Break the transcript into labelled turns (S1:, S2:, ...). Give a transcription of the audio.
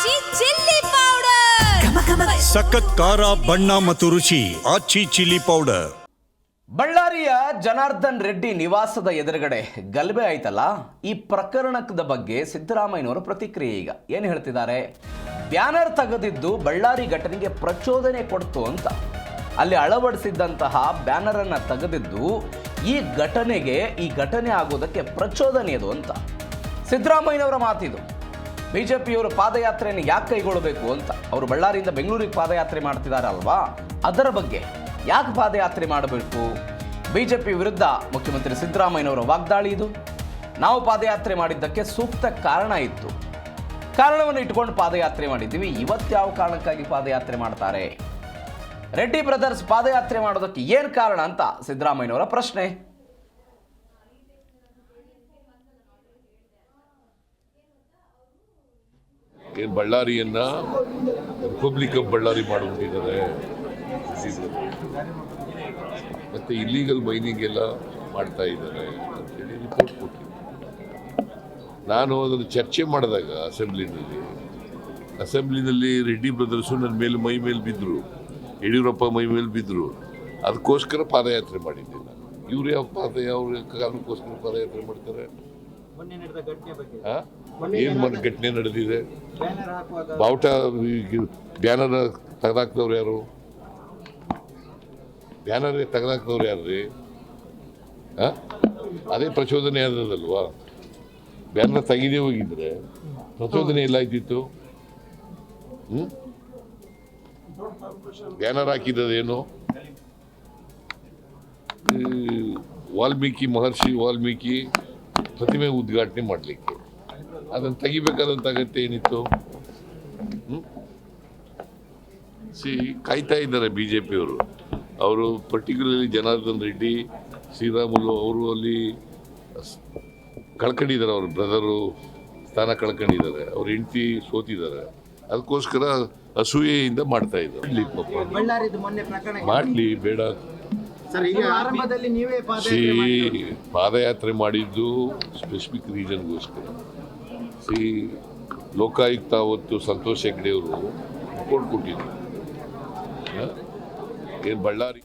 S1: ಆಚಿ chilli powder
S2: ಸಖತ್ ಖಾರ ಬಣ್ಣ ಮತ್ತು ರುಚಿ ಆಚಿ ಚಿಲ್ಲಿ ಪೌಡರ್.
S3: ಬಳ್ಳಾರಿಯ ಜನಾರ್ದನ್ ರೆಡ್ಡಿ ನಿವಾಸದ ಎದುರುಗಡೆ ಗಲಭೆ ಆಯ್ತಲ್ಲ, ಈ ಪ್ರಕರಣದ ಬಗ್ಗೆ ಸಿದ್ದರಾಮಯ್ಯನವರ ಪ್ರತಿಕ್ರಿಯೆ ಈಗ ಏನು ಹೇಳ್ತಿದ್ದಾರೆ? ಬ್ಯಾನರ್ ತೆಗೆದಿದ್ದು ಬಳ್ಳಾರಿ ಘಟನೆಗೆ ಪ್ರಚೋದನೆ ಕೊಡ್ತು ಅಂತ, ಅಲ್ಲಿ ಅಳವಡಿಸಿದ್ದಂತಹ ಬ್ಯಾನರ್ ಅನ್ನ ತೆಗೆದಿದ್ದು ಈ ಘಟನೆ ಆಗೋದಕ್ಕೆ ಪ್ರಚೋದನೆ ಅದು ಅಂತ ಸಿದ್ದರಾಮಯ್ಯನವರ ಮಾತಿದು. ಬಿಜೆಪಿಯವರು ಪಾದಯಾತ್ರೆಯನ್ನು ಯಾಕೆ ಕೈಗೊಳ್ಳಬೇಕು ಅಂತ, ಅವರು ಬಳ್ಳಾರಿಯಿಂದ ಬೆಂಗಳೂರಿಗೆ ಪಾದಯಾತ್ರೆ ಮಾಡ್ತಿದ್ದಾರೆ ಅಲ್ವಾ, ಅದರ ಬಗ್ಗೆ ಯಾಕೆ ಪಾದಯಾತ್ರೆ ಮಾಡಬೇಕು? ಬಿಜೆಪಿ ವಿರುದ್ಧ ಮುಖ್ಯಮಂತ್ರಿ ಸಿದ್ದರಾಮಯ್ಯನವರ ವಾಗ್ದಾಳಿ ಇದು. ನಾವು ಪಾದಯಾತ್ರೆ ಮಾಡಿದ್ದಕ್ಕೆ ಸೂಕ್ತ ಕಾರಣ ಇತ್ತು, ಕಾರಣವನ್ನು ಇಟ್ಕೊಂಡು ಪಾದಯಾತ್ರೆ ಮಾಡಿದ್ದೀವಿ, ಇವತ್ತು ಯಾವ ಕಾರಣಕ್ಕಾಗಿ ಪಾದಯಾತ್ರೆ ಮಾಡ್ತಾರೆ? ರೆಡ್ಡಿ ಬ್ರದರ್ಸ್ ಪಾದಯಾತ್ರೆ ಮಾಡೋದಕ್ಕೆ ಏನು ಕಾರಣ ಅಂತ ಸಿದ್ದರಾಮಯ್ಯನವರ ಪ್ರಶ್ನೆ.
S4: ಏನು ಬಳ್ಳಾರಿಯನ್ನ ರಿಪಬ್ಲಿಕ್ ಆಫ್ ಬಳ್ಳಾರಿ ಮಾಡಿಬಿಟ್ಟಿದ್ದಾರೆ, ಮತ್ತೆ ಇಲ್ಲಿಗಲ್ ಮೈನಿಂಗ್ ಎಲ್ಲ ಮಾಡ್ತಾ ಇದ್ದಾರೆ ಅಂತೇಳಿ ರಿಪೋರ್ಟ್ ಕೊಟ್ಟಿದ್ದೆ. ನಾನು ಅದನ್ನು ಚರ್ಚೆ ಮಾಡಿದಾಗ ಅಸೆಂಬ್ಲಿನಲ್ಲಿ ರೆಡ್ಡಿ ಬ್ರದರ್ಸು ನನ್ನ ಮೇಲೆ ಮೈ ಮೇಲೆ ಬಿದ್ದರು, ಯಡಿಯೂರಪ್ಪ ಮೈ ಮೇಲೆ ಬಿದ್ದರು. ಅದಕ್ಕೋಸ್ಕರ ಪಾದಯಾತ್ರೆ ಮಾಡಿದ್ದೆ ನಾನು. ಇವ್ರು ಯಾವ ಕಾರಣಕ್ಕೋಸ್ಕರ ಪಾದಯಾತ್ರೆ ಮಾಡ್ತಾರೆ? ಏನು ಘಟನೆ ನಡೆದಿದೆ? ಬಾವುಟ ಬ್ಯಾನರ್ ತೆಗೆದಾಕ್ದವ್ರು ಯಾರು? ಬ್ಯಾನರ್ ತೆಗೆದಾಕ್ದವ್ರು ಯಾರ್ರಿ? ಅದೇ ಪ್ರಚೋದನೆ ಆದದಲ್ವಾ? ಬ್ಯಾನರ್ ತೆಗೆದೇ ಹೋಗಿದ್ರೆ ಪ್ರಚೋದನೆ ಎಲ್ಲ ಆಯ್ತಿತ್ತು. ಬ್ಯಾನರ್ ಹಾಕಿದ್ದೇನು? ಮಹರ್ಷಿ ವಾಲ್ಮೀಕಿ ಪ್ರತಿಮೆ ಉದ್ಘಾಟನೆ ಮಾಡಲಿಕ್ಕೆ ಅದನ್ನು ತೆಗಿಬೇಕಾದಂಥ ಅಗತ್ಯ ಏನಿತ್ತು? ಕಾಯ್ತಾ ಇದ್ದಾರೆ ಬಿಜೆಪಿಯವರು. ಅವರು ಪರ್ಟಿಕ್ಯುಲರ್ಲಿ ಜನಾರ್ದನ್ ರೆಡ್ಡಿ, ಶ್ರೀರಾಮುಲು ಅವರು ಅಲ್ಲಿ ಕಳ್ಕೊಂಡಿದ್ದಾರೆ, ಅವ್ರ ಬ್ರದರು ಸ್ಥಾನ ಕಳ್ಕೊಂಡಿದ್ದಾರೆ, ಅವ್ರ ಹೆಂಡತಿ ಸೋತಿದ್ದಾರೆ. ಅದಕ್ಕೋಸ್ಕರ ಅಸೂಯೆಯಿಂದ ಮಾಡ್ತಾ ಇದ್ದಾರೆ. ಮಾಡಲಿ, ಬೇಡ. ಪಾದಯಾತ್ರೆ ಮಾಡಿದ್ದು ಸ್ಪೆಸಿಫಿಕ್ ರೀಸನ್ಗೋಸ್ಕರ. ಲೋಕಾಯುಕ್ತ ಅವತ್ತು ಸಂತೋಷ್ ಹೆಗ್ಡೆ ಅವರು ರಿಪೋರ್ಟ್ ಕೊಟ್ಟಿದ್ರು. ಏನು ಬಳ್ಳಾರಿ